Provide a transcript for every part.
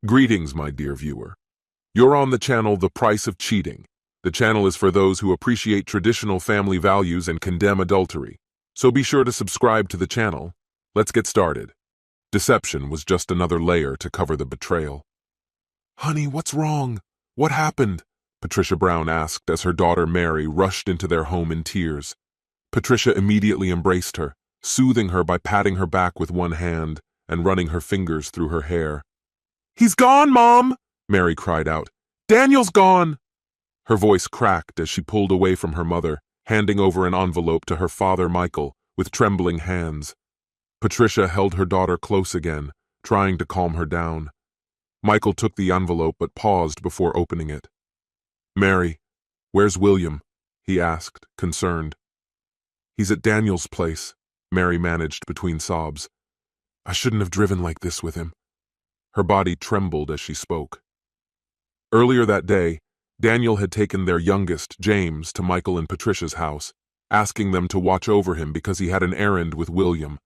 Greetings, my dear viewer. You're on the channel The Price of Cheating. The channel is for those who appreciate traditional family values and condemn adultery. So be sure to subscribe to the channel. Let's get started. Deception was just another layer to cover the betrayal. "Honey, what's wrong? What happened?" Patricia Brown asked as her daughter Mary rushed into their home in tears. Patricia immediately embraced her, soothing her by patting her back with one hand and running her fingers through her hair. "He's gone, Mom!" Mary cried out. "Daniel's gone!" Her voice cracked as she pulled away from her mother, handing over an envelope to her father, Michael, with trembling hands. Patricia held her daughter close again, trying to calm her down. Michael took the envelope but paused before opening it. "Mary, where's William?" he asked, concerned. "He's at Daniel's place," Mary managed between sobs. "I shouldn't have driven like this with him." Her body trembled as she spoke. Earlier that day, Daniel had taken their youngest, James, to Michael and Patricia's house, asking them to watch over him because he had an errand with William.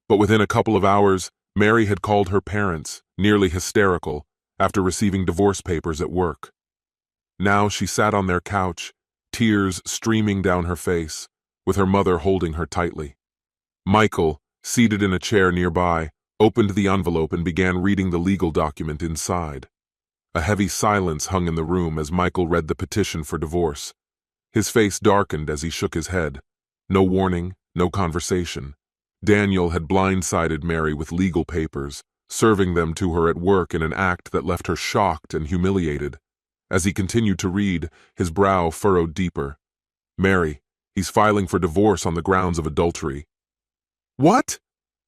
But within a couple of hours, Mary had called her parents, nearly hysterical, after receiving divorce papers at work. Now she sat on their couch, tears streaming down her face, with her mother holding her tightly. Michael, seated in a chair nearby, opened the envelope and began reading the legal document inside. A heavy silence hung in the room as Michael read the petition for divorce. His face darkened as he shook his head. No warning, no conversation. Daniel had blindsided Mary with legal papers, serving them to her at work in an act that left her shocked and humiliated. As he continued to read, his brow furrowed deeper. "Mary, he's filing for divorce on the grounds of adultery." "What?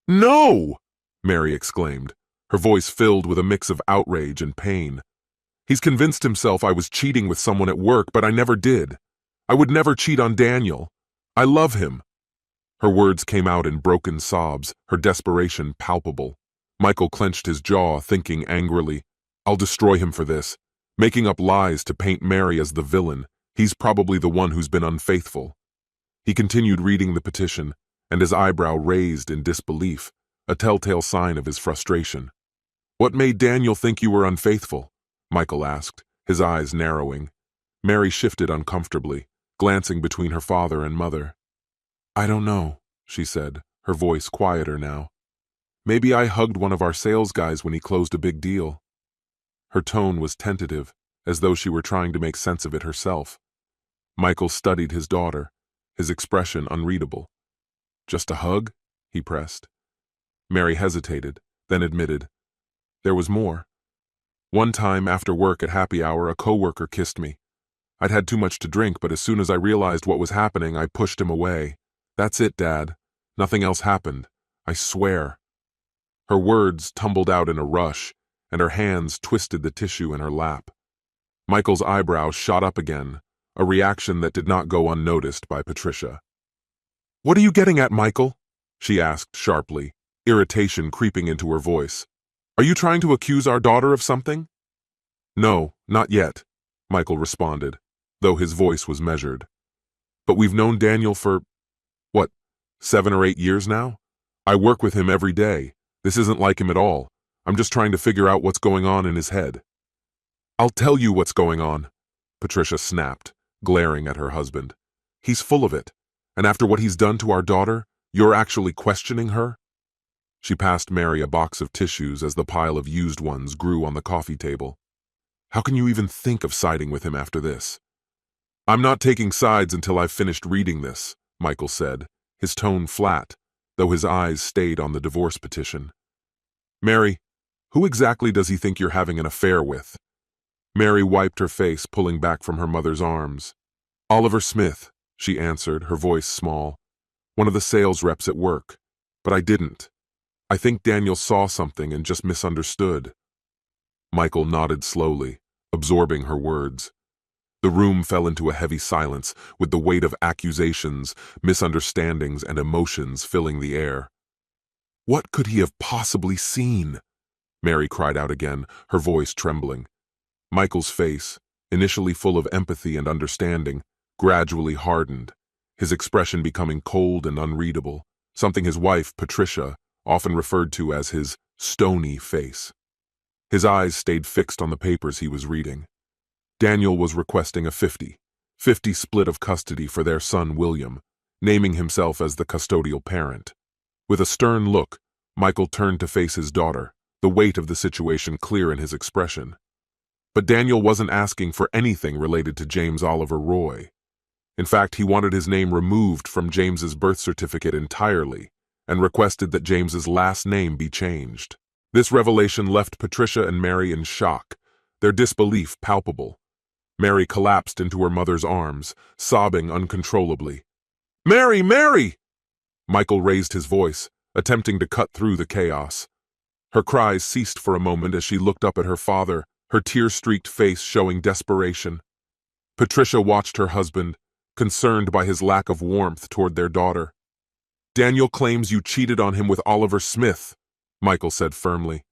No!" Mary exclaimed, her voice filled with a mix of outrage and pain. "He's convinced himself I was cheating with someone at work, but I never did. I would never cheat on Daniel. I love him." Her words came out in broken sobs, her desperation palpable. Michael clenched his jaw, thinking angrily, "I'll destroy him for this. Making up lies to paint Mary as the villain. He's probably the one who's been unfaithful." He continued reading the petition, and his eyebrow raised in disbelief, a telltale sign of his frustration. "What made Daniel think you were unfaithful?" Michael asked, his eyes narrowing. Mary shifted uncomfortably, glancing between her father and mother. "I don't know," she said, her voice quieter now. "Maybe I hugged one of our sales guys when he closed a big deal." Her tone was tentative, as though she were trying to make sense of it herself. Michael studied his daughter, his expression unreadable. "Just a hug?" he pressed. Mary hesitated, then admitted, "There was more. One time after work at happy hour, a coworker kissed me. I'd had too much to drink, but as soon as I realized what was happening, I pushed him away. That's it, Dad. Nothing else happened. I swear." Her words tumbled out in a rush, and her hands twisted the tissue in her lap. Michael's eyebrows shot up again, a reaction that did not go unnoticed by Patricia. "What are you getting at, Michael?" she asked sharply, irritation creeping into her voice. "Are you trying to accuse our daughter of something?" "No, not yet," Michael responded, though his voice was measured. "But we've known Daniel for, 7 or 8 years now? I work with him every day. This isn't like him at all. I'm just trying to figure out what's going on in his head." "I'll tell you what's going on," Patricia snapped, glaring at her husband. "He's full of it. And after what he's done to our daughter, you're actually questioning her?" She passed Mary a box of tissues as the pile of used ones grew on the coffee table. "How can you even think of siding with him after this?" "I'm not taking sides until I've finished reading this," Michael said, his tone flat, though his eyes stayed on the divorce petition. "Mary, who exactly does he think you're having an affair with?" Mary wiped her face, pulling back from her mother's arms. "Oliver Smith," she answered, her voice small. "One of the sales reps at work. But I didn't. I think Daniel saw something and just misunderstood." Michael nodded slowly, absorbing her words. The room fell into a heavy silence, with the weight of accusations, misunderstandings, and emotions filling the air. "What could he have possibly seen?" Mary cried out again, her voice trembling. Michael's face, initially full of empathy and understanding, gradually hardened, his expression becoming cold and unreadable, something his wife, Patricia, often referred to as his stony face. His eyes stayed fixed on the papers he was reading. Daniel was requesting a 50-50 split of custody for their son William, naming himself as the custodial parent. With a stern look, Michael turned to face his daughter, the weight of the situation clear in his expression. But Daniel wasn't asking for anything related to James Oliver Roy. In fact, he wanted his name removed from James's birth certificate entirely and requested that James's last name be changed. This revelation left Patricia and Mary in shock, their disbelief palpable. Mary collapsed into her mother's arms, sobbing uncontrollably. "Mary, Mary!" Michael raised his voice, attempting to cut through the chaos. Her cries ceased for a moment as she looked up at her father, her tear-streaked face showing desperation. Patricia watched her husband, concerned by his lack of warmth toward their daughter. "Daniel claims you cheated on him with Oliver Smith," Michael said firmly.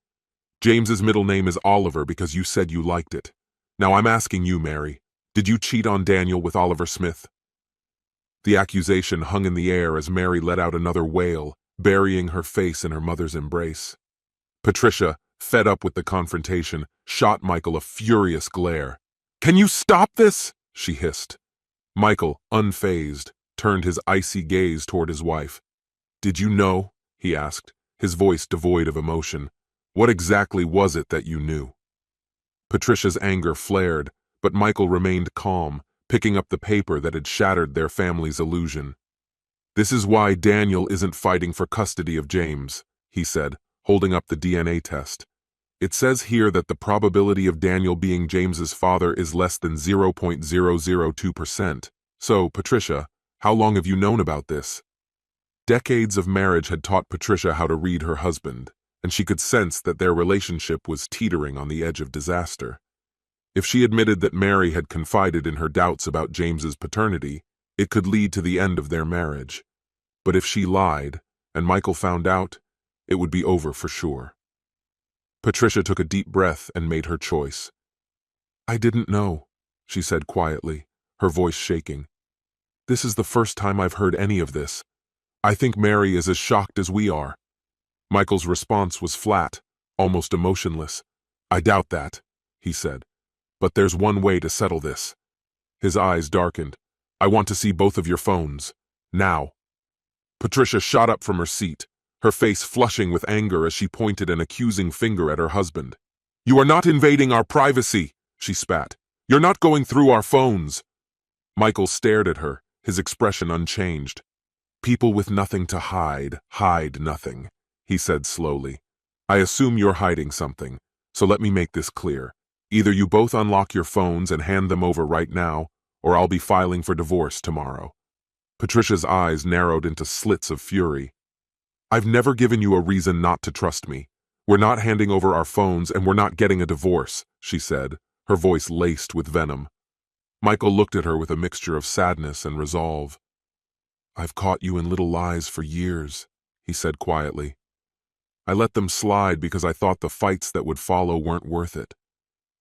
"James's middle name is Oliver because you said you liked it. Now I'm asking you, Mary, did you cheat on Daniel with Oliver Smith?" The accusation hung in the air as Mary let out another wail, burying her face in her mother's embrace. Patricia, fed up with the confrontation, shot Michael a furious glare. "Can you stop this?" she hissed. Michael, unfazed, turned his icy gaze toward his wife. "Did you know?" he asked, his voice devoid of emotion. "What exactly was it that you knew?" Patricia's anger flared, but Michael remained calm, picking up the paper that had shattered their family's illusion. "This is why Daniel isn't fighting for custody of James," he said, holding up the DNA test. "It says here that the probability of Daniel being James's father is less than 0.002%. So, Patricia, how long have you known about this?" Decades of marriage had taught Patricia how to read her husband, and she could sense that their relationship was teetering on the edge of disaster. If she admitted that Mary had confided in her doubts about James's paternity, it could lead to the end of their marriage. But if she lied, and Michael found out, it would be over for sure. Patricia took a deep breath and made her choice. "I didn't know," she said quietly, her voice shaking. "This is the first time I've heard any of this. I think Mary is as shocked as we are." Michael's response was flat, almost emotionless. "I doubt that," he said. "But there's one way to settle this." His eyes darkened. "I want to see both of your phones. Now." Patricia shot up from her seat, her face flushing with anger as she pointed an accusing finger at her husband. "You are not invading our privacy," she spat. "You're not going through our phones." Michael stared at her, his expression unchanged. "People with nothing to hide nothing," he said slowly. "I assume you're hiding something, so let me make this clear. Either you both unlock your phones and hand them over right now, or I'll be filing for divorce tomorrow." Patricia's eyes narrowed into slits of fury. "I've never given you a reason not to trust me. We're not handing over our phones and we're not getting a divorce," she said, her voice laced with venom. Michael looked at her with a mixture of sadness and resolve. "I've caught you in little lies for years," he said quietly. "I let them slide because I thought the fights that would follow weren't worth it.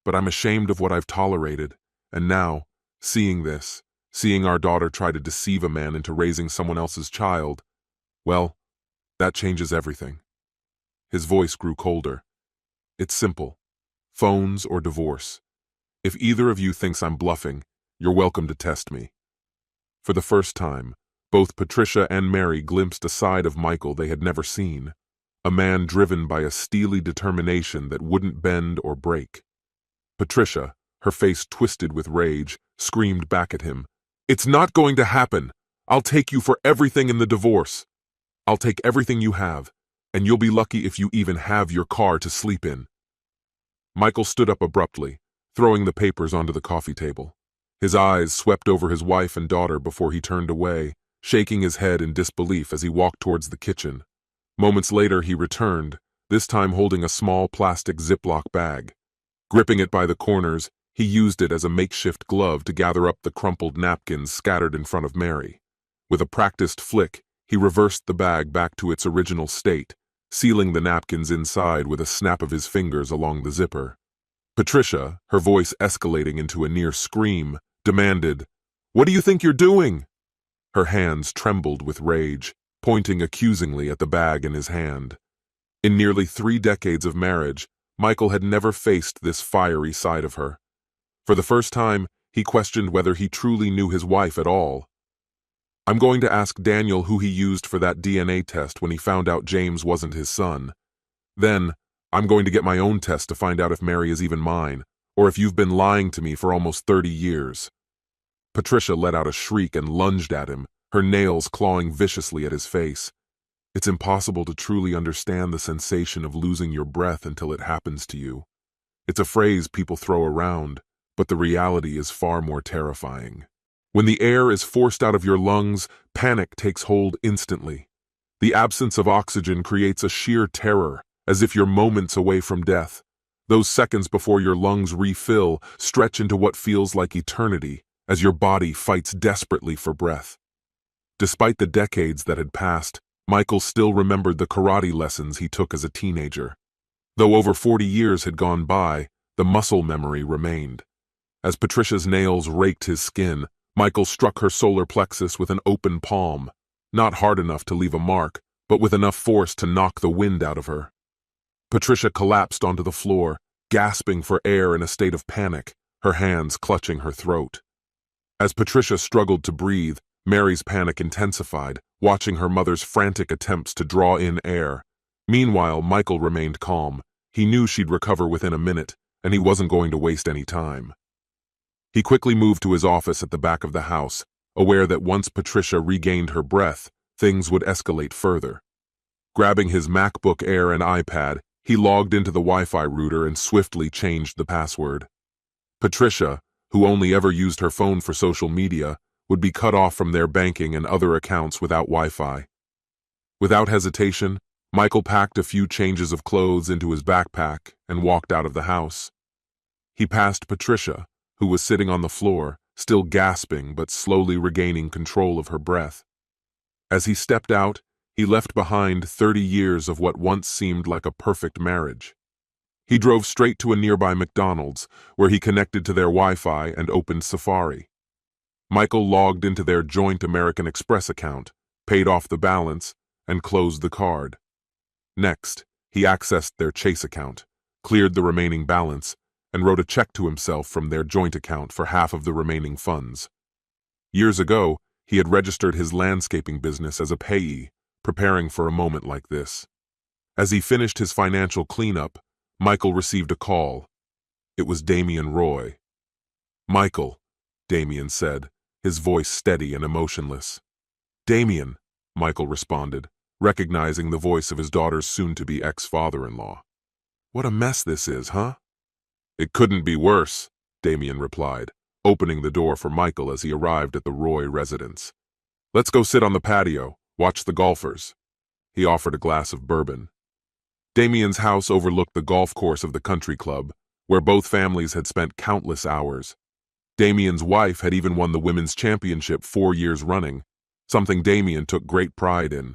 But I'm ashamed of what I've tolerated, and now, seeing this, seeing our daughter try to deceive a man into raising someone else's child, well, that changes everything." His voice grew colder. "It's simple. Phones or divorce. If either of you thinks I'm bluffing, you're welcome to test me." For the first time, both Patricia and Mary glimpsed a side of Michael they had never seen, a man driven by a steely determination that wouldn't bend or break. Patricia, her face twisted with rage, screamed back at him, "It's not going to happen. I'll take you for everything in the divorce. I'll take everything you have, and you'll be lucky if you even have your car to sleep in." Michael stood up abruptly, throwing the papers onto the coffee table. His eyes swept over his wife and daughter before he turned away, shaking his head in disbelief as he walked towards the kitchen. Moments later he returned, this time holding a small plastic Ziploc bag. Gripping it by the corners, he used it as a makeshift glove to gather up the crumpled napkins scattered in front of Mary. With a practiced flick, he reversed the bag back to its original state, sealing the napkins inside with a snap of his fingers along the zipper. Patricia, her voice escalating into a near scream, demanded, "What do you think you're doing?" Her hands trembled with rage, pointing accusingly at the bag in his hand. In nearly 3 decades of marriage, Michael had never faced this fiery side of her. For the first time, he questioned whether he truly knew his wife at all. "I'm going to ask Daniel who he used for that DNA test when he found out James wasn't his son. Then, I'm going to get my own test to find out if Mary is even mine, or if you've been lying to me for almost 30 years. Patricia let out a shriek and lunged at him, her nails clawing viciously at his face. It's impossible to truly understand the sensation of losing your breath until it happens to you. It's a phrase people throw around, but the reality is far more terrifying. When the air is forced out of your lungs, panic takes hold instantly. The absence of oxygen creates a sheer terror, as if you're moments away from death. Those seconds before your lungs refill stretch into what feels like eternity, as your body fights desperately for breath. Despite the decades that had passed, Michael still remembered the karate lessons he took as a teenager. Though over 40 years had gone by, the muscle memory remained. As Patricia's nails raked his skin, Michael struck her solar plexus with an open palm, not hard enough to leave a mark, but with enough force to knock the wind out of her. Patricia collapsed onto the floor, gasping for air in a state of panic, her hands clutching her throat. As Patricia struggled to breathe, Mary's panic intensified, watching her mother's frantic attempts to draw in air. Meanwhile, Michael remained calm. He knew she'd recover within a minute, and he wasn't going to waste any time. He quickly moved to his office at the back of the house, aware that once Patricia regained her breath, things would escalate further. Grabbing his MacBook Air and iPad, he logged into the Wi-Fi router and swiftly changed the password. Patricia, who only ever used her phone for social media, would be cut off from their banking and other accounts without Wi-Fi. Without hesitation, Michael packed a few changes of clothes into his backpack and walked out of the house. He passed Patricia, who was sitting on the floor, still gasping but slowly regaining control of her breath. As he stepped out, he left behind 30 years of what once seemed like a perfect marriage. He drove straight to a nearby McDonald's, where he connected to their Wi-Fi and opened Safari. Michael logged into their joint American Express account, paid off the balance, and closed the card. Next, he accessed their Chase account, cleared the remaining balance, and wrote a check to himself from their joint account for half of the remaining funds. Years ago, he had registered his landscaping business as a payee, preparing for a moment like this. As he finished his financial cleanup, Michael received a call. It was Damian Roy. "Michael," Damian said, his voice steady and emotionless. "Damian," Michael responded, recognizing the voice of his daughter's soon-to-be ex-father-in-law. "What a mess this is, huh?" "It couldn't be worse," Damian replied, opening the door for Michael as he arrived at the Roy residence. "Let's go sit on the patio, watch the golfers." He offered a glass of bourbon. Damian's house overlooked the golf course of the country club, where both families had spent countless hours. Damian's wife had even won the women's championship 4 years running, something Damian took great pride in.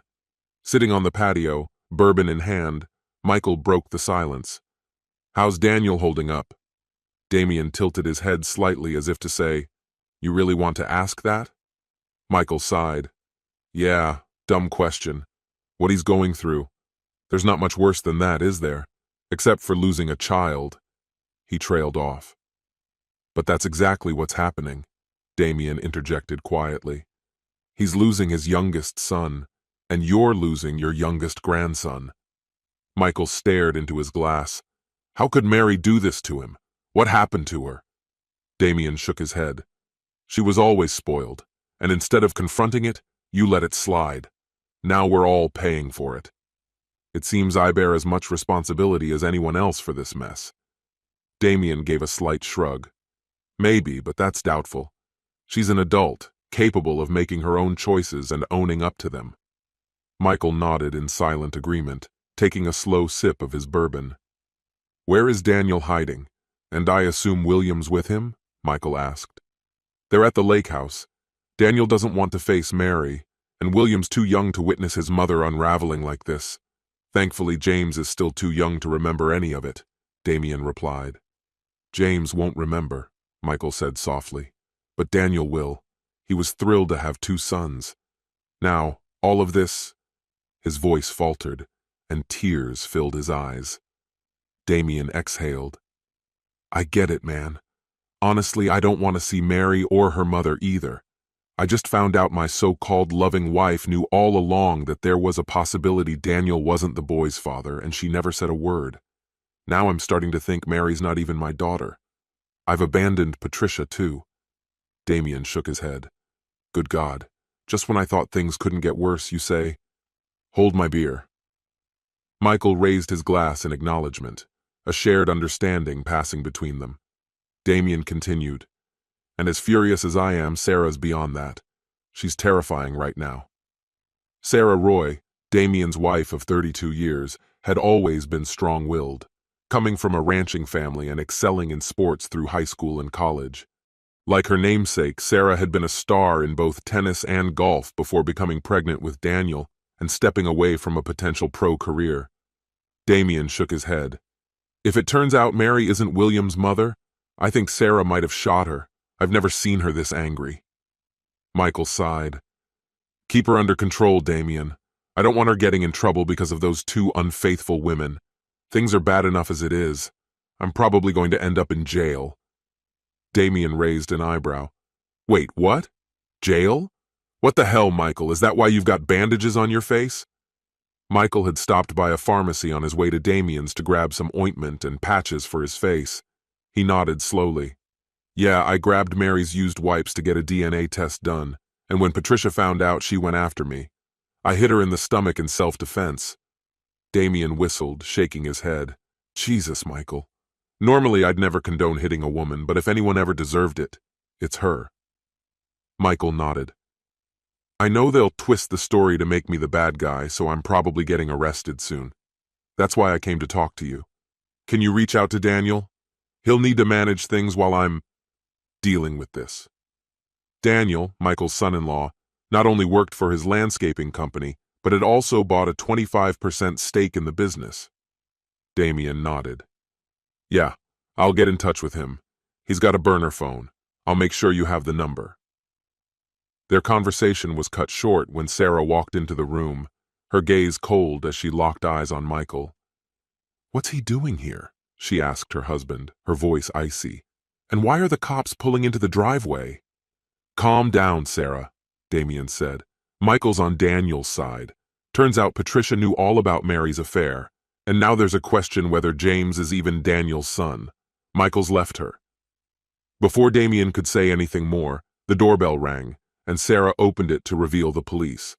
Sitting on the patio, bourbon in hand, Michael broke the silence. "How's Daniel holding up?" Damian tilted his head slightly as if to say, "You really want to ask that?" Michael sighed. "Yeah, dumb question. What he's going through. There's not much worse than that, is there? Except for losing a child." He trailed off. "But that's exactly what's happening," Damian interjected quietly. "He's losing his youngest son, and you're losing your youngest grandson." Michael stared into his glass. How could Mary do this to him? What happened to her? Damian shook his head. "She was always spoiled, and instead of confronting it, you let it slide. Now we're all paying for it. It seems I bear as much responsibility as anyone else for this mess." Damian gave a slight shrug. "Maybe, but that's doubtful. She's an adult, capable of making her own choices and owning up to them." Michael nodded in silent agreement, taking a slow sip of his bourbon. "Where is Daniel hiding? And I assume William's with him?" Michael asked. "They're at the lake house. Daniel doesn't want to face Mary, and William's too young to witness his mother unraveling like this. Thankfully, James is still too young to remember any of it," Damian replied. "James won't remember," Michael said softly. "But Daniel will. He was thrilled to have 2 sons. Now, all of this—" His voice faltered, and tears filled his eyes. Damien exhaled. I get it, man. Honestly, I don't want to see Mary or her mother either. I just found out my so-called loving wife knew all along that there was a possibility Daniel wasn't the boy's father, and she never said a word. Now I'm starting to think Mary's not even my daughter. I've abandoned Patricia, too. Damien shook his head. Good God. Just when I thought things couldn't get worse, you say, hold my beer. Michael raised his glass in acknowledgement, a shared understanding passing between them. Damien continued, and as furious as I am, Sarah's beyond that. She's terrifying right now. Sarah Roy, Damien's wife of 32 years, had always been strong-willed, coming from a ranching family and excelling in sports through high school and college. Like her namesake, Sarah had been a star in both tennis and golf before becoming pregnant with Daniel and stepping away from a potential pro career. Damien shook his head. If it turns out Mary isn't William's mother, I think Sarah might have shot her. I've never seen her this angry. Michael sighed. Keep her under control, Damien. I don't want her getting in trouble because of those two unfaithful women. Things are bad enough as it is. I'm probably going to end up in jail. Damien raised an eyebrow. Wait, what? Jail? What the hell, Michael? Is that why you've got bandages on your face? Michael had stopped by a pharmacy on his way to Damien's to grab some ointment and patches for his face. He nodded slowly. Yeah, I grabbed Mary's used wipes to get a DNA test done, and when Patricia found out, she went after me. I hit her in the stomach in self-defense. Damien whistled, shaking his head. Jesus, Michael. Normally, I'd never condone hitting a woman, but if anyone ever deserved it, it's her. Michael nodded. I know they'll twist the story to make me the bad guy, so I'm probably getting arrested soon. That's why I came to talk to you. Can you reach out to Daniel? He'll need to manage things while I'm dealing with this. Daniel, Michael's son-in-law, not only worked for his landscaping company, but had also bought a 25% stake in the business. Damien nodded. Yeah, I'll get in touch with him. He's got a burner phone. I'll make sure you have the number. Their conversation was cut short when Sarah walked into the room, her gaze cold as she locked eyes on Michael. What's he doing here? She asked her husband, her voice icy. And why are the cops pulling into the driveway? Calm down, Sarah, Damien said. Michael's on Daniel's side. Turns out Patricia knew all about Mary's affair, and now there's a question whether James is even Daniel's son. Michael's left her. Before Damien could say anything more, the doorbell rang, and Sarah opened it to reveal the police.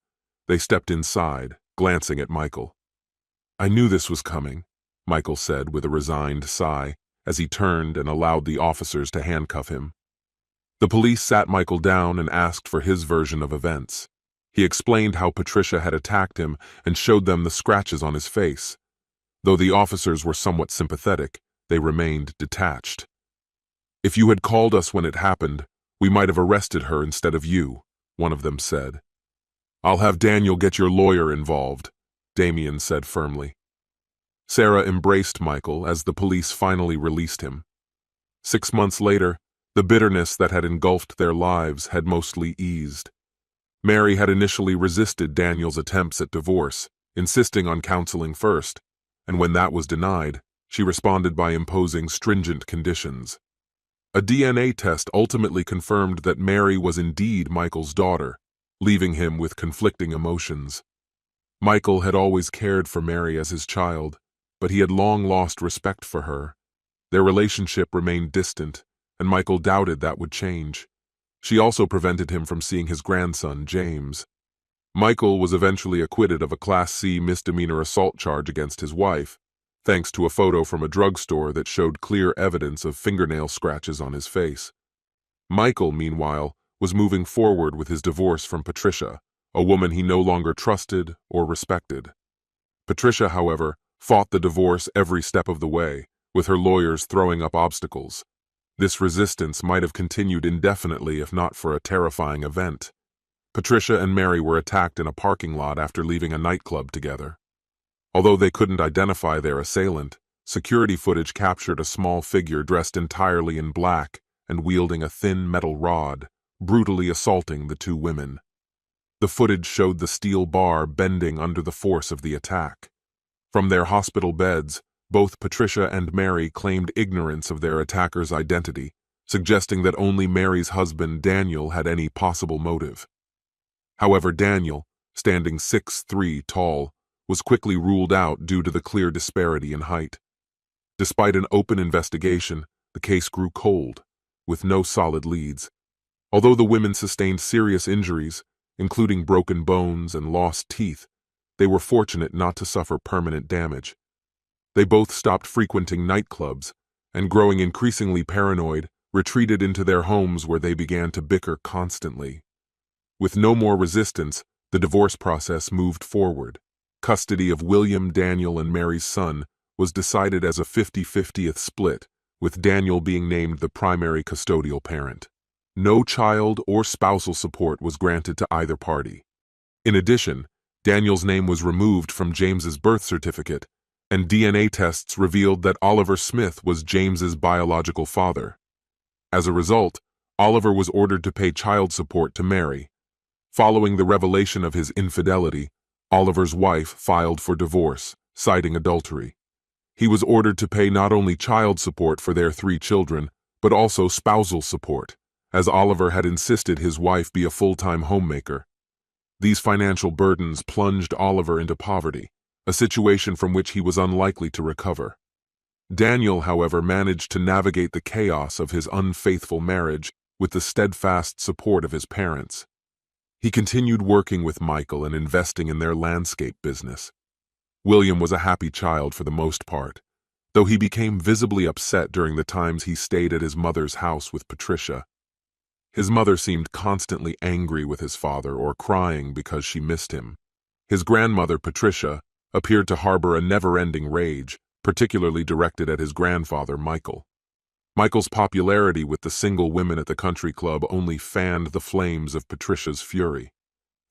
They stepped inside, glancing at Michael. I knew this was coming, Michael said with a resigned sigh, as he turned and allowed the officers to handcuff him. The police sat Michael down and asked for his version of events. He explained how Patricia had attacked him and showed them the scratches on his face. Though the officers were somewhat sympathetic, they remained detached. If you had called us when it happened, we might have arrested her instead of you, one of them said. I'll have Daniel get your lawyer involved, Damien said firmly. Sarah embraced Michael as the police finally released him. 6 months later, the bitterness that had engulfed their lives had mostly eased. Mary had initially resisted Daniel's attempts at divorce, insisting on counseling first, and when that was denied, she responded by imposing stringent conditions. A DNA test ultimately confirmed that Mary was indeed Michael's daughter, leaving him with conflicting emotions. Michael had always cared for Mary as his child, but he had long lost respect for her. Their relationship remained distant, and Michael doubted that would change. She also prevented him from seeing his grandson, James. Michael was eventually acquitted of a Class C misdemeanor assault charge against his wife, thanks to a photo from a drugstore that showed clear evidence of fingernail scratches on his face. Michael, meanwhile, was moving forward with his divorce from Patricia, a woman he no longer trusted or respected. Patricia, however, fought the divorce every step of the way, with her lawyers throwing up obstacles. This resistance might have continued indefinitely if not for a terrifying event. Patricia and Mary were attacked in a parking lot after leaving a nightclub together. Although they couldn't identify their assailant, security footage captured a small figure dressed entirely in black and wielding a thin metal rod, brutally assaulting the two women. The footage showed the steel bar bending under the force of the attack. From their hospital beds, Both Patricia and Mary claimed ignorance of their attacker's identity, suggesting that only Mary's husband, Daniel, had any possible motive. However, Daniel, standing 6'3" tall, was quickly ruled out due to the clear disparity in height. Despite an open investigation, the case grew cold, with no solid leads. Although the women sustained serious injuries, including broken bones and lost teeth, they were fortunate not to suffer permanent damage. They both stopped frequenting nightclubs and, growing increasingly paranoid, retreated into their homes where they began to bicker constantly. With no more resistance, the divorce process moved forward. Custody of William, Daniel, and Mary's son was decided as a 50-50th split, with Daniel being named the primary custodial parent. No child or spousal support was granted to either party. In addition, Daniel's name was removed from James's birth certificate, and DNA tests revealed that Oliver Smith was James's biological father. As a result, Oliver was ordered to pay child support to Mary. Following the revelation of his infidelity, Oliver's wife filed for divorce, citing adultery. He was ordered to pay not only child support for their 3 children, but also spousal support, as Oliver had insisted his wife be a full-time homemaker. These financial burdens plunged Oliver into poverty, a situation from which he was unlikely to recover. Daniel, however, managed to navigate the chaos of his unfaithful marriage with the steadfast support of his parents. He continued working with Michael and investing in their landscape business. William was a happy child for the most part, though he became visibly upset during the times he stayed at his mother's house with Patricia. His mother seemed constantly angry with his father or crying because she missed him. His grandmother, Patricia, appeared to harbor a never-ending rage, particularly directed at his grandfather, Michael. Michael's popularity with the single women at the country club only fanned the flames of Patricia's fury.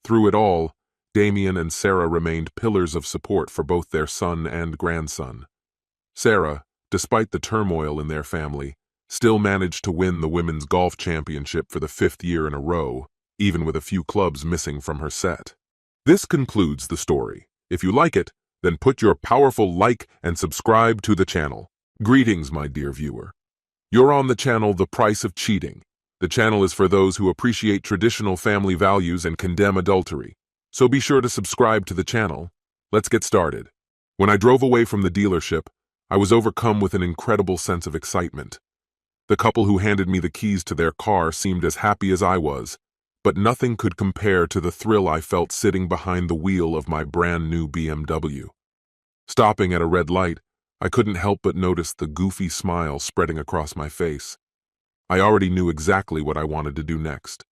Through it all, Damien and Sarah remained pillars of support for both their son and grandson. Sarah, despite the turmoil in their family, still managed to win the women's golf championship for the 5th year in a row, even with a few clubs missing from her set. This concludes the story. If you like it, then put your powerful like and subscribe to the channel. Greetings, my dear viewer. You're on the channel The Price of Cheating. The channel is for those who appreciate traditional family values and condemn adultery. So be sure to subscribe to the channel. Let's get started. When I drove away from the dealership, I was overcome with an incredible sense of excitement. The couple who handed me the keys to their car seemed as happy as I was, but nothing could compare to the thrill I felt sitting behind the wheel of my brand new BMW. Stopping at a red light, I couldn't help but notice the goofy smile spreading across my face. I already knew exactly what I wanted to do next.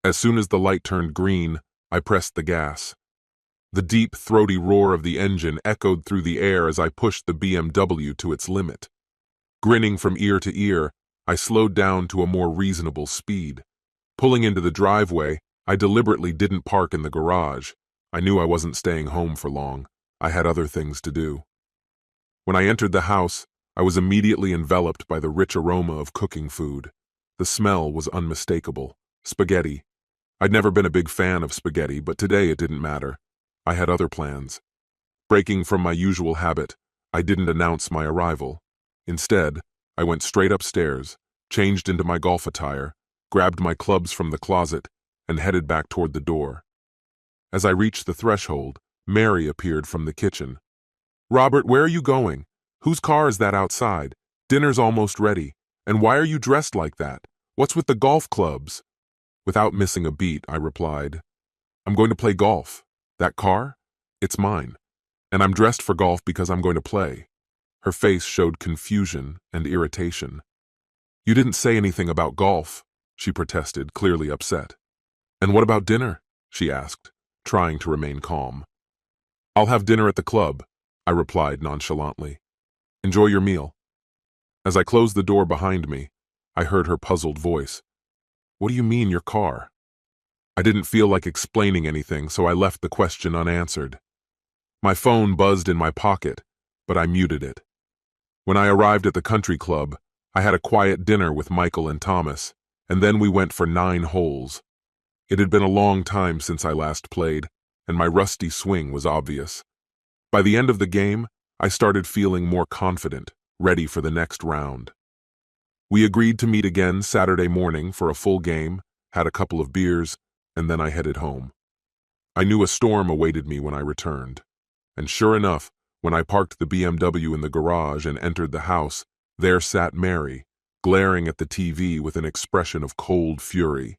As soon as the light turned green, I pressed the gas. The deep, throaty roar of the engine echoed through the air as I pushed the BMW to its limit. Grinning from ear to ear, I slowed down to a more reasonable speed. Pulling into the driveway, I deliberately didn't park in the garage. I knew I wasn't staying home for long. I had other things to do. When I entered the house, I was immediately enveloped by the rich aroma of cooking food. The smell was unmistakable. Spaghetti. I'd never been a big fan of spaghetti, but today it didn't matter. I had other plans. Breaking from my usual habit, I didn't announce my arrival. Instead, I went straight upstairs, changed into my golf attire, grabbed my clubs from the closet, and headed back toward the door. As I reached the threshold, Mary appeared from the kitchen. "Robert, where are you going? Whose car is that outside? Dinner's almost ready. And why are you dressed like that? What's with the golf clubs?" Without missing a beat, I replied, "I'm going to play golf. That car? It's mine. And I'm dressed for golf because I'm going to play." Her face showed confusion and irritation. "You didn't say anything about golf," she protested, clearly upset. "And what about dinner?" she asked, trying to remain calm. "I'll have dinner at the club," I replied nonchalantly. "Enjoy your meal." As I closed the door behind me, I heard her puzzled voice. "What do you mean, your car?" I didn't feel like explaining anything, so I left the question unanswered. My phone buzzed in my pocket, but I muted it. When I arrived at the country club, I had a quiet dinner with Michael and Thomas, and then we went for 9 holes. It had been a long time since I last played, and my rusty swing was obvious. By the end of the game, I started feeling more confident, ready for the next round. We agreed to meet again Saturday morning for a full game, had a couple of beers, and then I headed home. I knew a storm awaited me when I returned. And sure enough, when I parked the BMW in the garage and entered the house, there sat Mary, glaring at the TV with an expression of cold fury.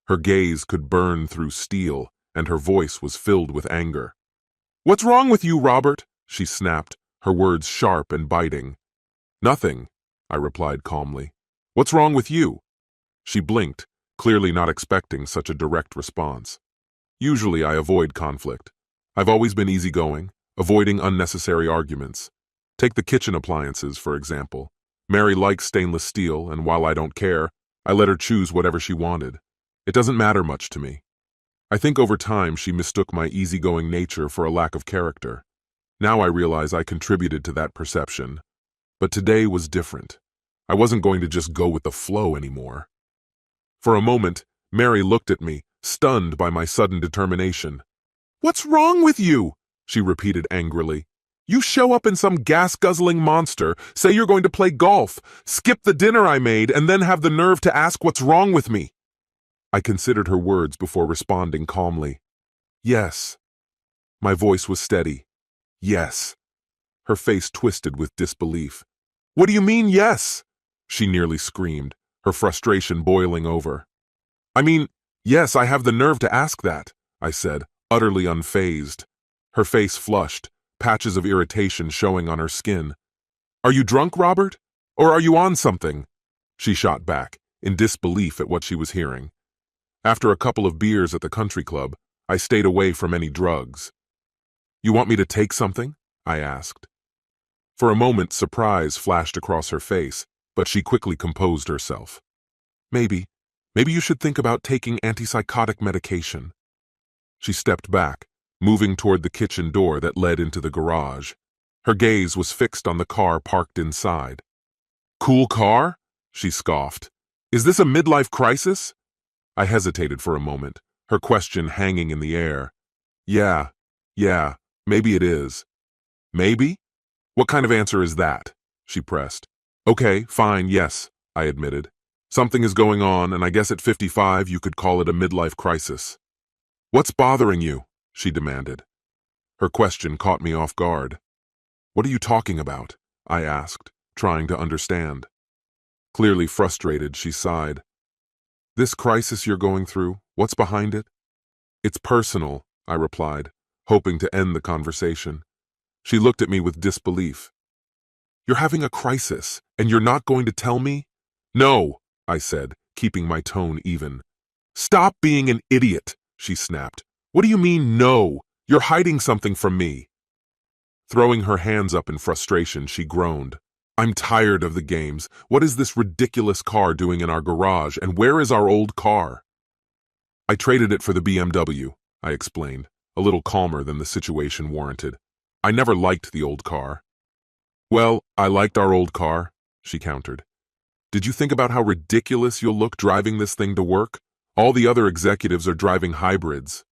Her gaze could burn through steel, and her voice was filled with anger. "What's wrong with you, Robert?" she snapped, her words sharp and biting. "Nothing," I replied calmly. "What's wrong with you?" She blinked, clearly not expecting such a direct response. Usually I avoid conflict. I've always been easygoing, avoiding unnecessary arguments. Take the kitchen appliances, for example. Mary likes stainless steel, and while I don't care, I let her choose whatever she wanted. It doesn't matter much to me. I think over time she mistook my easygoing nature for a lack of character. Now I realize I contributed to that perception. But today was different. I wasn't going to just go with the flow anymore. For a moment, Mary looked at me, stunned by my sudden determination. "What's wrong with you?" she repeated angrily. "You show up in some gas-guzzling monster, say you're going to play golf, skip the dinner I made, and then have the nerve to ask what's wrong with me." I considered her words before responding calmly. "Yes." My voice was steady. "Yes." Her face twisted with disbelief. "What do you mean, yes?" she nearly screamed, her frustration boiling over. "I mean, yes, I have the nerve to ask that," I said, utterly unfazed. Her face flushed, patches of irritation showing on her skin. "Are you drunk, Robert? Or are you on something?" she shot back, in disbelief at what she was hearing. After a couple of beers at the country club, I stayed away from any drugs. "You want me to take something?" I asked. For a moment, surprise flashed across her face, but she quickly composed herself. Maybe you should think about taking antipsychotic medication." She stepped back, moving toward the kitchen door that led into the garage. Her gaze was fixed on the car parked inside. "Cool car?" she scoffed. "Is this a midlife crisis?" I hesitated for a moment, her question hanging in the air. Yeah, maybe it is." "Maybe? What kind of answer is that?" she pressed. "Okay, fine, yes," I admitted. "Something is going on, and I guess at 55 you could call it a midlife crisis." "What's bothering you?" she demanded. Her question caught me off guard. "What are you talking about?" I asked, trying to understand. Clearly frustrated, she sighed. "This crisis you're going through, what's behind it?" "It's personal," I replied, hoping to end the conversation. She looked at me with disbelief. "You're having a crisis, and you're not going to tell me?" "No," I said, keeping my tone even. "Stop being an idiot," she snapped. "What do you mean, no? You're hiding something from me." Throwing her hands up in frustration, she groaned. "I'm tired of the games. What is this ridiculous car doing in our garage, and where is our old car?" "I traded it for the BMW," I explained, a little calmer than the situation warranted. "I never liked the old car." "Well, I liked our old car," she countered. "Did you think about how ridiculous you'll look driving this thing to work? All the other executives are driving hybrids."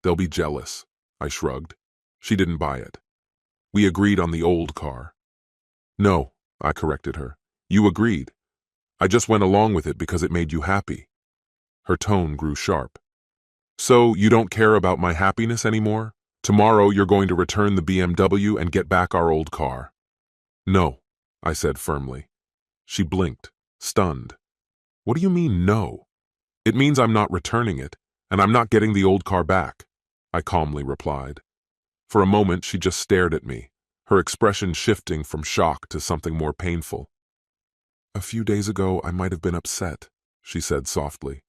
"They'll be jealous," I shrugged. She didn't buy it. "We agreed on the old car." "No," I corrected her. "You agreed. I just went along with it because it made you happy." Her tone grew sharp. "So you don't care about my happiness anymore? Tomorrow you're going to return the BMW and get back our old car." "No," I said firmly. She blinked, stunned. "What do you mean, no?" "It means I'm not returning it, and I'm not getting the old car back," I calmly replied. For a moment, she just stared at me, her expression shifting from shock to something more painful. "A few days ago, I might have been upset," she said softly.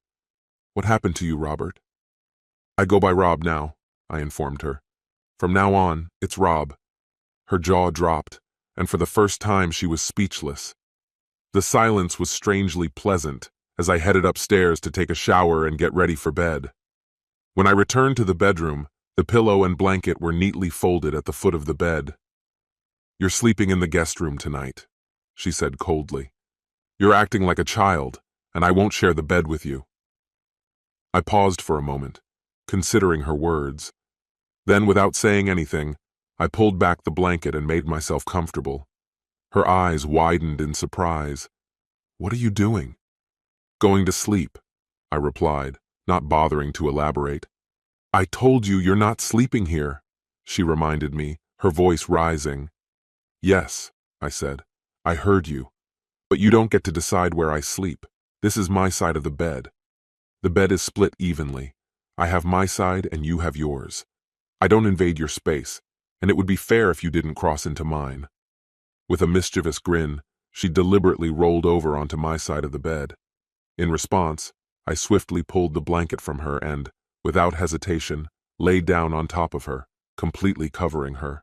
"What happened to you, Robert?" "I go by Rob now," I informed her. "From now on, it's Rob." Her jaw dropped, and for the first time she was speechless. The silence was strangely pleasant as I headed upstairs to take a shower and get ready for bed. When I returned to the bedroom, the pillow and blanket were neatly folded at the foot of the bed. "You're sleeping in the guest room tonight," she said coldly. "You're acting like a child, and I won't share the bed with you." I paused for a moment, considering her words. Then, without saying anything, I pulled back the blanket and made myself comfortable. Her eyes widened in surprise. "What are you doing?" "Going to sleep," I replied, not bothering to elaborate. "I told you you're not sleeping here," she reminded me, her voice rising. "Yes," I said, "I heard you. But you don't get to decide where I sleep. This is my side of the bed. The bed is split evenly. I have my side and you have yours. I don't invade your space, and it would be fair if you didn't cross into mine." With a mischievous grin, she deliberately rolled over onto my side of the bed. In response, I swiftly pulled the blanket from her and, without hesitation, laid down on top of her, completely covering her.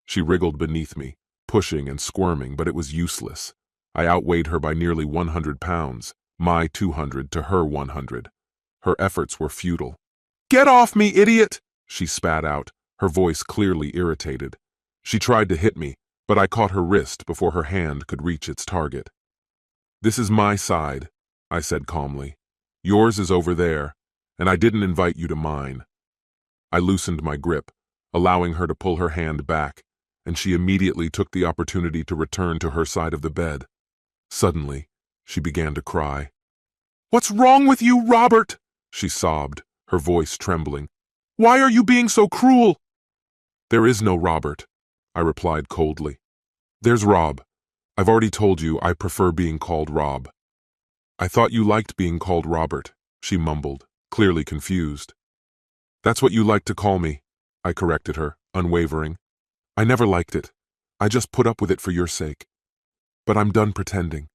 She wriggled beneath me, pushing and squirming, but it was useless. I outweighed her by nearly 100 pounds, my 200 to her 100. Her efforts were futile. "Get off me, idiot!" she spat out, her voice clearly irritated. She tried to hit me, but I caught her wrist before her hand could reach its target. "This is my side," I said calmly. "Yours is over there, and I didn't invite you to mine." I loosened my grip, allowing her to pull her hand back, and she immediately took the opportunity to return to her side of the bed. Suddenly, she began to cry. "What's wrong with you, Robert?" she sobbed, her voice trembling. "Why are you being so cruel?" "There is no Robert," I replied coldly. "There's Rob. I've already told you I prefer being called Rob." "I thought you liked being called Robert," she mumbled, clearly confused. "That's what you like to call me," I corrected her, unwavering. "I never liked it. I just put up with it for your sake. But I'm done pretending.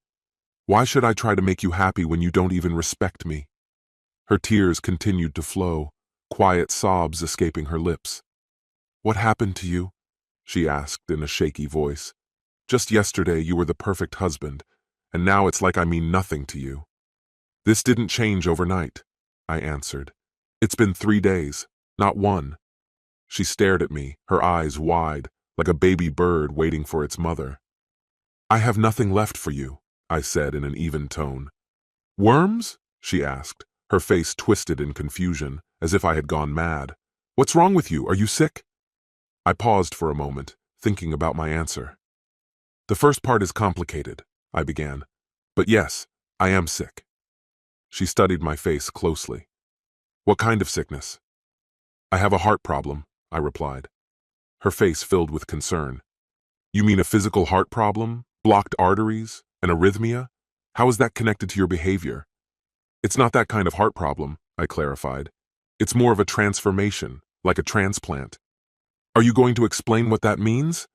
Why should I try to make you happy when you don't even respect me?" Her tears continued to flow, quiet sobs escaping her lips. "What happened to you?" she asked in a shaky voice. "Just yesterday you were the perfect husband, and now it's like I mean nothing to you." "This didn't change overnight," I answered. "It's been 3 days, not one." She stared at me, her eyes wide, like a baby bird waiting for its mother. "I have nothing left for you," I said in an even tone. "Worms?" she asked, her face twisted in confusion, as if I had gone mad. "What's wrong with you? Are you sick?" I paused for a moment, thinking about my answer. "The first part is complicated," I began. "But yes, I am sick." She studied my face closely. "What kind of sickness?" "I have a heart problem," I replied. Her face filled with concern. "You mean a physical heart problem? Blocked arteries? An arrhythmia? How is that connected to your behavior?" "It's not that kind of heart problem," I clarified. "It's more of a transformation, like a transplant." "Are you going to explain what that means?"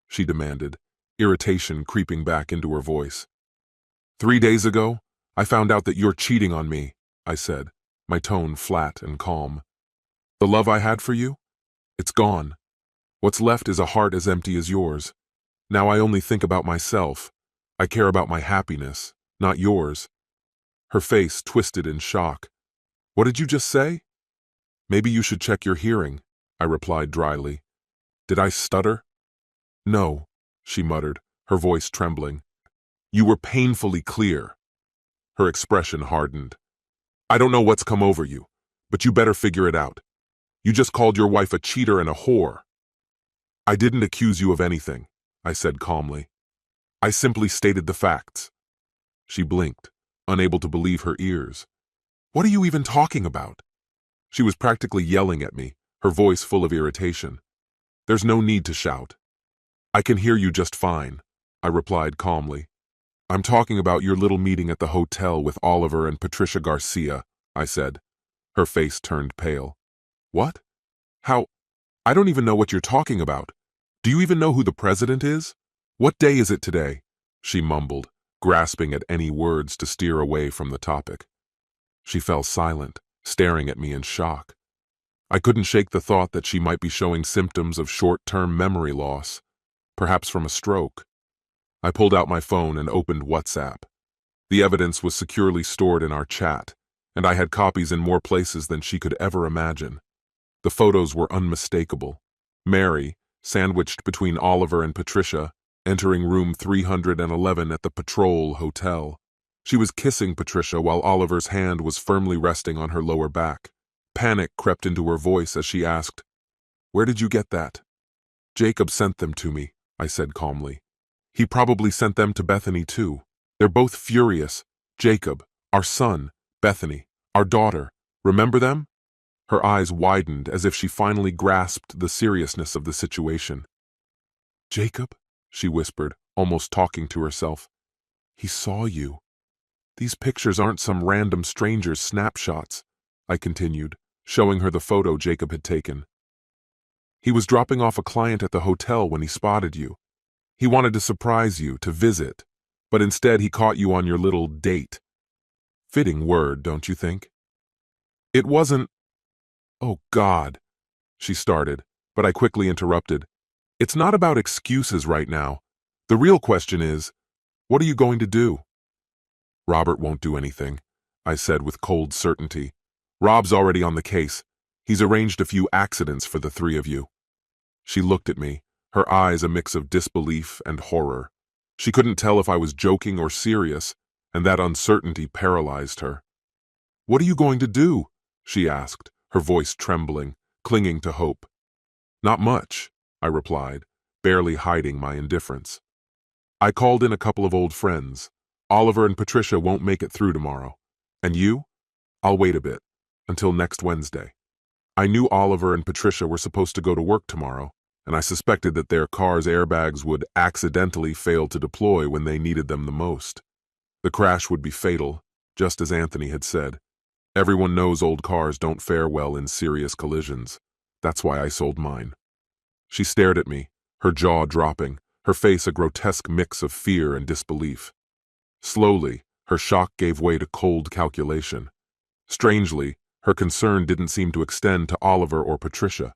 she demanded, irritation creeping back into her voice. "3 days ago, I found out that you're cheating on me," I said, my tone flat and calm. "The love I had for you? It's gone. What's left is a heart as empty as yours. Now I only think about myself. I care about my happiness, not yours." Her face twisted in shock. "What did you just say?" "Maybe you should check your hearing," I replied dryly. Did I stutter? "No," she muttered, her voice trembling. "You were painfully clear." Her expression hardened. "I don't know what's come over you, but you better figure it out. You just called your wife a cheater and a whore." "I didn't accuse you of anything," I said calmly. "I simply stated the facts." She blinked, unable to believe her ears. "What are you even talking about?" She was practically yelling at me, her voice full of irritation. "There's no need to shout." "I can hear you just fine," I replied calmly. "I'm talking about your little meeting at the hotel with Oliver and Patricia Garcia," I said. Her face turned pale. "What? How? I don't even know what you're talking about. Do you even know who the president is? What day is it today?" she mumbled, grasping at any words to steer away from the topic. She fell silent, staring at me in shock. I couldn't shake the thought that she might be showing symptoms of short-term memory loss, perhaps from a stroke. I pulled out my phone and opened WhatsApp. The evidence was securely stored in our chat, and I had copies in more places than she could ever imagine. The photos were unmistakable. Mary, sandwiched between Oliver and Patricia, entering room 311 at the Patrol Hotel. She was kissing Patricia while Oliver's hand was firmly resting on her lower back. Panic crept into her voice as she asked, "Where did you get that?" Jacob sent them to me, I said calmly. He probably sent them to Bethany too. They're both furious. Jacob, our son, Bethany, our daughter. Remember them? Her eyes widened as if she finally grasped the seriousness of the situation. Jacob, she whispered, almost talking to herself. He saw you. These pictures aren't some random stranger's snapshots, I continued, showing her the photo Jacob had taken. He was dropping off a client at the hotel when he spotted you. He wanted to surprise you, to visit, but instead he caught you on your little date. Fitting word, don't you think? It wasn't... Oh, God, she started, but I quickly interrupted. It's not about excuses right now. The real question is, what are you going to do? Robert won't do anything, I said with cold certainty. Rob's already on the case. He's arranged a few accidents for the three of you. She looked at me, her eyes a mix of disbelief and horror. She couldn't tell if I was joking or serious, and that uncertainty paralyzed her. What are you going to do? She asked, her voice trembling, clinging to hope. Not much, I replied, barely hiding my indifference. I called in a couple of old friends. Oliver and Patricia won't make it through tomorrow. And you? I'll wait a bit, until next Wednesday. I knew Oliver and Patricia were supposed to go to work tomorrow, and I suspected that their car's airbags would accidentally fail to deploy when they needed them the most. The crash would be fatal, just as Anthony had said. Everyone knows old cars don't fare well in serious collisions. That's why I sold mine. She stared at me, her jaw dropping, her face a grotesque mix of fear and disbelief. Slowly, her shock gave way to cold calculation. Strangely, her concern didn't seem to extend to Oliver or Patricia,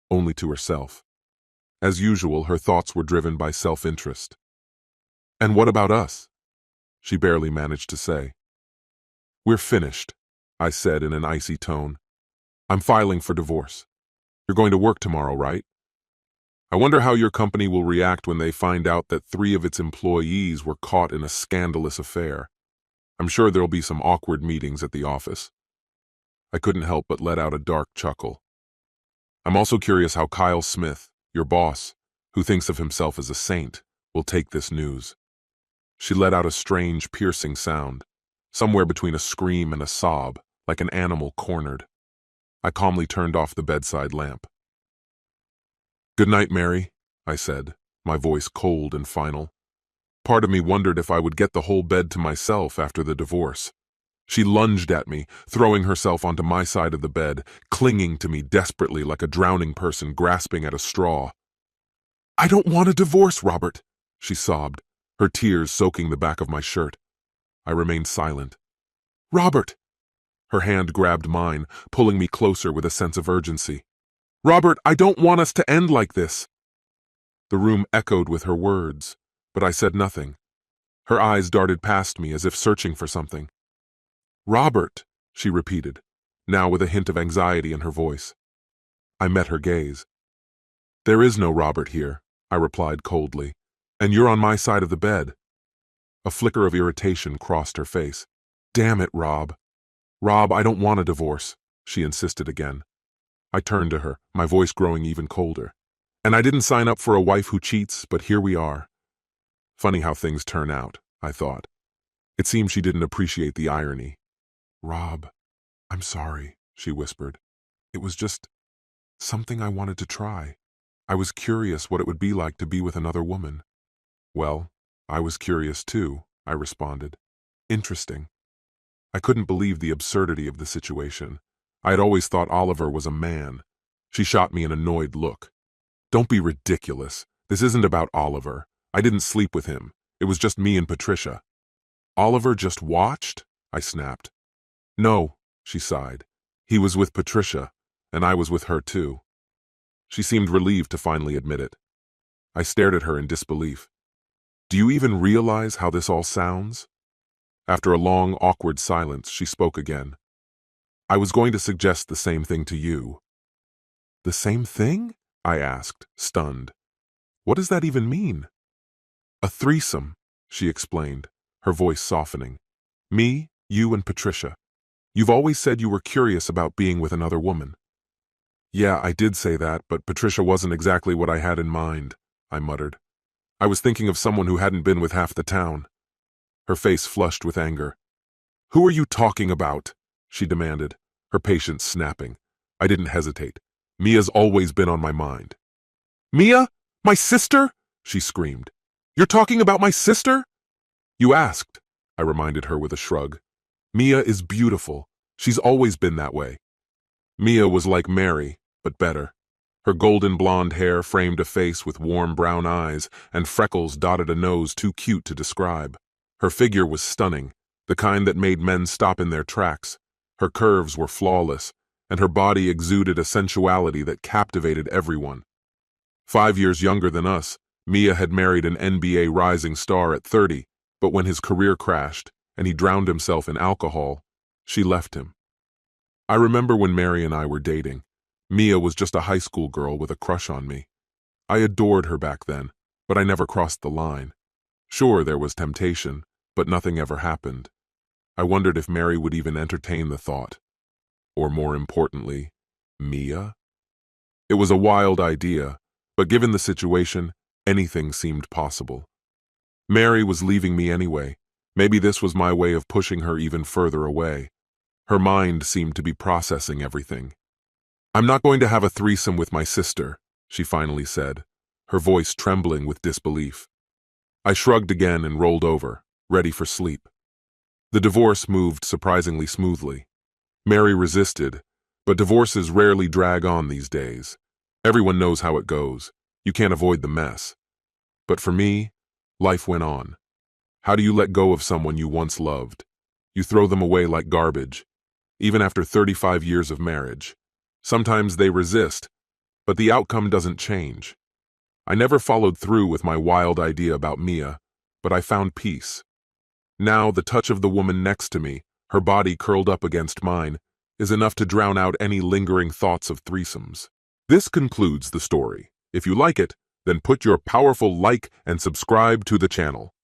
only to herself. As usual, her thoughts were driven by self-interest. And what about us? She barely managed to say. We're finished, I said in an icy tone. I'm filing for divorce. You're going to work tomorrow, right? I wonder how your company will react when they find out that 3 of its employees were caught in a scandalous affair. I'm sure there'll be some awkward meetings at the office. I couldn't help but let out a dark chuckle. I'm also curious how Kyle Smith, your boss, who thinks of himself as a saint, will take this news. She let out a strange, piercing sound, somewhere between a scream and a sob, like an animal cornered. I calmly turned off the bedside lamp. Good night, Mary, I said, my voice cold and final. Part of me wondered if I would get the whole bed to myself after the divorce. She lunged at me, throwing herself onto my side of the bed, clinging to me desperately like a drowning person grasping at a straw. I don't want a divorce, Robert, she sobbed, her tears soaking the back of my shirt. I remained silent. Robert! Her hand grabbed mine, pulling me closer with a sense of urgency. Robert, I don't want us to end like this. The room echoed with her words, but I said nothing. Her eyes darted past me as if searching for something. Robert, she repeated, now with a hint of anxiety in her voice. I met her gaze. There is no Robert here, I replied coldly, and you're on my side of the bed. A flicker of irritation crossed her face. Damn it, Rob. Rob, I don't want a divorce, she insisted again. I turned to her, my voice growing even colder. And I didn't sign up for a wife who cheats, but here we are. Funny how things turn out, I thought. It seemed she didn't appreciate the irony. Rob, I'm sorry, she whispered. It was just something I wanted to try. I was curious what it would be like to be with another woman. Well, I was curious too, I responded. Interesting. I couldn't believe the absurdity of the situation. I had always thought Oliver was a man. She shot me an annoyed look. Don't be ridiculous. This isn't about Oliver. I didn't sleep with him. It was just me and Patricia. Oliver just watched? I snapped. No, she sighed. He was with Patricia, and I was with her too. She seemed relieved to finally admit it. I stared at her in disbelief. Do you even realize how this all sounds? After a long, awkward silence, she spoke again. I was going to suggest the same thing to you. The same thing? I asked, stunned. What does that even mean? A threesome, she explained, her voice softening. Me, you, and Patricia. You've always said you were curious about being with another woman. Yeah, I did say that, but Patricia wasn't exactly what I had in mind, I muttered. I was thinking of someone who hadn't been with half the town. Her face flushed with anger. Who are you talking about? She demanded, her patience snapping. I didn't hesitate. Mia's always been on my mind. Mia? My sister? She screamed. You're talking about my sister? You asked, I reminded her with a shrug. Mia is beautiful. She's always been that way. Mia was like Mary, but better. Her golden blonde hair framed a face with warm brown eyes, and freckles dotted a nose too cute to describe. Her figure was stunning, the kind that made men stop in their tracks. Her curves were flawless, and her body exuded a sensuality that captivated everyone. 5 years younger than us, Mia had married an NBA rising star at 30, but when his career crashed and he drowned himself in alcohol, she left him. I remember when Mary and I were dating. Mia was just a high school girl with a crush on me. I adored her back then, but I never crossed the line. Sure, there was temptation, but nothing ever happened. I wondered if Mary would even entertain the thought. Or more importantly, Mia? It was a wild idea, but given the situation, anything seemed possible. Mary was leaving me anyway. Maybe this was my way of pushing her even further away. Her mind seemed to be processing everything. I'm not going to have a threesome with my sister, she finally said, her voice trembling with disbelief. I shrugged again and rolled over, ready for sleep. The divorce moved surprisingly smoothly. Mary resisted, but divorces rarely drag on these days. Everyone knows how it goes. You can't avoid the mess. But for me, life went on. How do you let go of someone you once loved? You throw them away like garbage, even after 35 years of marriage. Sometimes they resist, but the outcome doesn't change. I never followed through with my wild idea about Mia, but I found peace. Now the touch of the woman next to me, her body curled up against mine, is enough to drown out any lingering thoughts of threesomes. This concludes the story. If you like it, then put your powerful like and subscribe to the channel.